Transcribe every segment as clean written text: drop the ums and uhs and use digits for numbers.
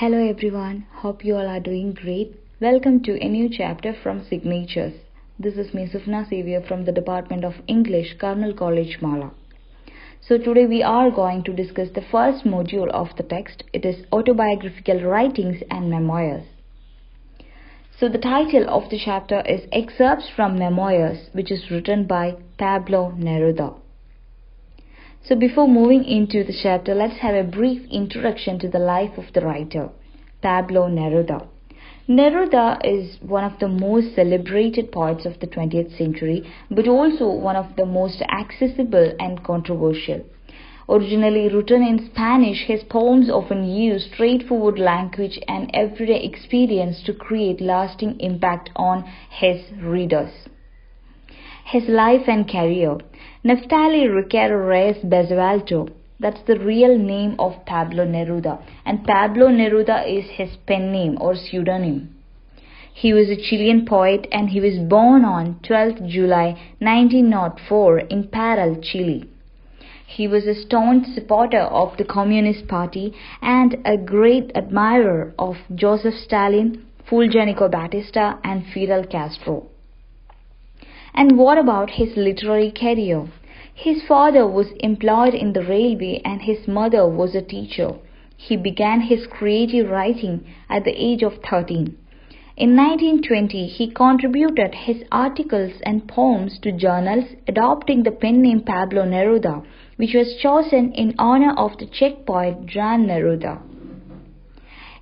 Hello everyone, hope you all are doing great. Welcome to a new chapter from Signatures. This is me Sufna Xavier from the Department of English, Karnal College, Mala. So today we are going to discuss the first module of the text. It is Autobiographical Writings and Memoirs. So the title of the chapter is Excerpts from Memoirs, which is written by Pablo Neruda. So before moving into the chapter, let's have a brief introduction to the life of the writer, Pablo Neruda. Neruda is one of the most celebrated poets of the 20th century, but also one of the most accessible and controversial. Originally written in Spanish, his poems often use straightforward language and everyday experience to create lasting impact on his readers. His life and career. Neftali Ricardo Reyes Basualto, that's the real name of Pablo Neruda, and Pablo Neruda is his pen name or pseudonym. He was a Chilean poet and he was born on 12th July 1904 in Parral, Chile. He was a staunch supporter of the Communist Party and a great admirer of Joseph Stalin, Fulgencio Batista and Fidel Castro. And what about his literary career? His father was employed in the railway and his mother was a teacher. He began his creative writing at the age of 13. In 1920, he contributed his articles and poems to journals adopting the pen name Pablo Neruda, which was chosen in honor of the Czech poet Jan Neruda.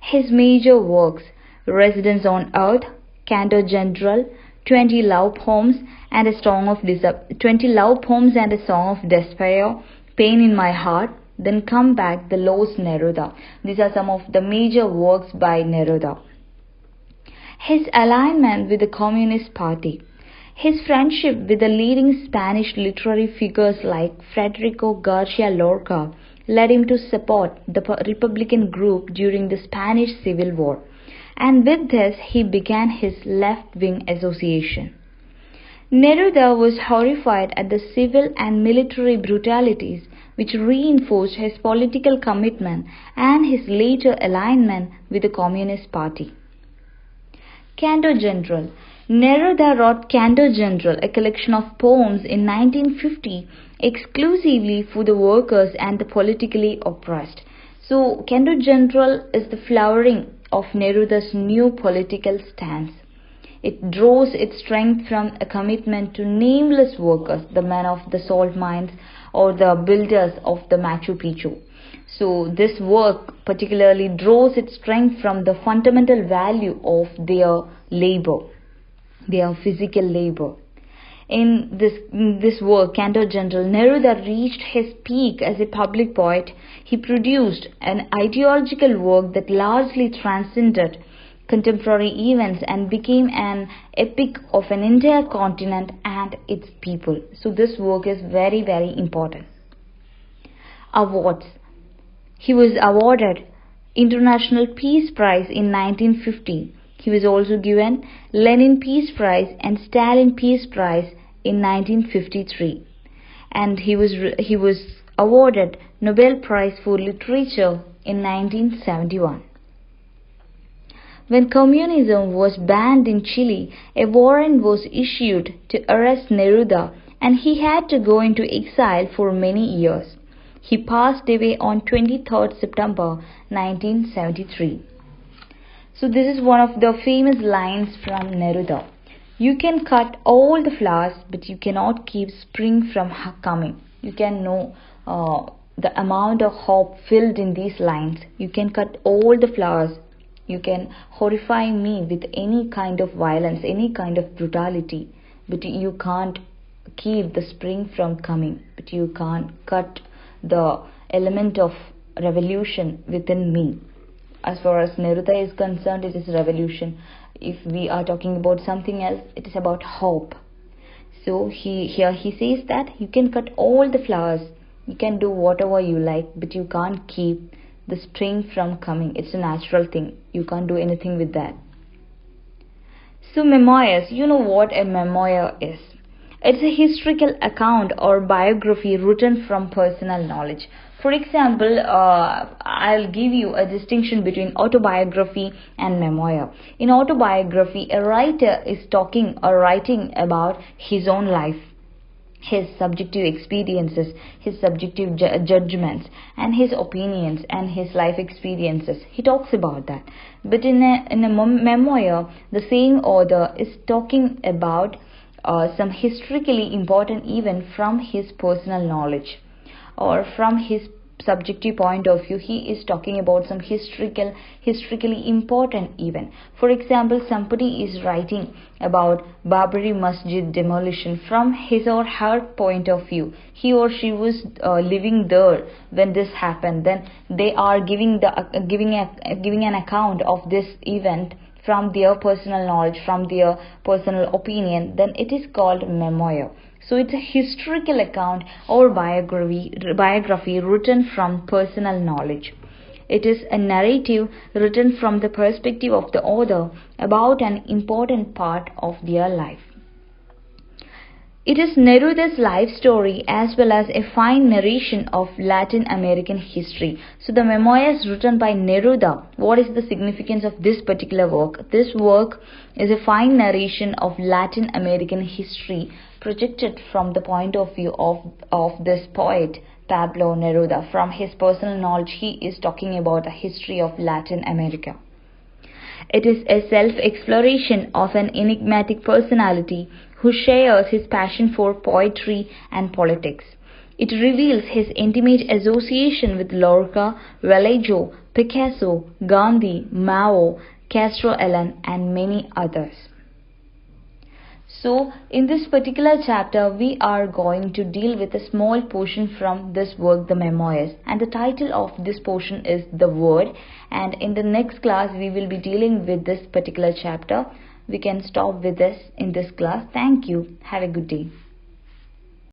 His major works: Residence on Earth, Kendo General, 20 love poems and a song of despair, Pain in My Heart, Then Come Back, The Lost Neruda. These are some of the major works by Neruda. His alignment with the Communist Party. His friendship with the leading Spanish literary figures like Federico Garcia Lorca led him to support the Republican group during the Spanish Civil War. And with this, he began his left-wing association. Neruda was horrified at the civil and military brutalities which reinforced his political commitment and his later alignment with the Communist Party. Kendo General. Neruda wrote Kendo General, a collection of poems in 1950 exclusively for the workers and the politically oppressed. So, Kendo General is the flowering of Neruda's new political stance. It draws its strength from a commitment to nameless workers, the men of the salt mines or the builders of the Machu Picchu. So this work particularly draws its strength from the fundamental value of their labor, their physical labor. In this work, Kendo General, Neruda reached his peak as a public poet. He produced an ideological work that largely transcended contemporary events and became an epic of an entire continent and its people. So this work is very, very important. Awards. He was awarded International Peace Prize in 1950. He was also given Lenin Peace Prize and Stalin Peace Prize in 1953, and he was awarded Nobel Prize for Literature in 1971. When communism was banned in Chile, a warrant was issued to arrest Neruda, and he had to go into exile for many years. He passed away on 23rd September 1973. So this is one of the famous lines from Neruda. You can cut all the flowers, but you cannot keep spring from coming. You can know the amount of hope filled in these lines. You can cut all the flowers. You can horrify me with any kind of violence, any kind of brutality, but you can't keep the spring from coming. But you can't cut the element of revolution within me. As far as Neruda is concerned, it is revolution. If we are talking about something else, it is about hope. So he says that you can cut all the flowers, you can do whatever you like, but you can't keep the spring from coming. It's a natural thing. You can't do anything with that. So memoirs, you know what a memoir is. It's a historical account or biography written from personal knowledge. For example, I'll give you a distinction between autobiography and memoir. In autobiography, a writer is talking or writing about his own life, his subjective experiences, his subjective judgments, and his opinions and his life experiences. He talks about that. But in a memoir, the same author is talking about some historically important event from his personal knowledge, or from his subjective point of view. He is talking about some historically important event. For example, somebody is writing about Babri Masjid demolition from his or her point of view. He or she was living there when this happened. Then they are giving an account of this event from their personal knowledge, from their personal opinion. Then it is called memoir. So it's a historical account or biography written from personal knowledge. It is a narrative written from the perspective of the author about an important part of their life. It is Neruda's life story as well as a fine narration of Latin American history. So the memoirs written by Neruda, what is the significance of this particular work? This work is a fine narration of Latin American history projected from the point of view of this poet Pablo Neruda. From his personal knowledge, he is talking about the history of Latin America. It is a self-exploration of an enigmatic personality who shares his passion for poetry and politics. It reveals his intimate association with Lorca, Vallejo, Picasso, Gandhi, Mao, Castro Allen, and many others. So, in this particular chapter, we are going to deal with a small portion from this work, the Memoirs. And the title of this portion is The Word. And in the next class, we will be dealing with this particular chapter. We can stop with this in this class. Thank you. Have a good day.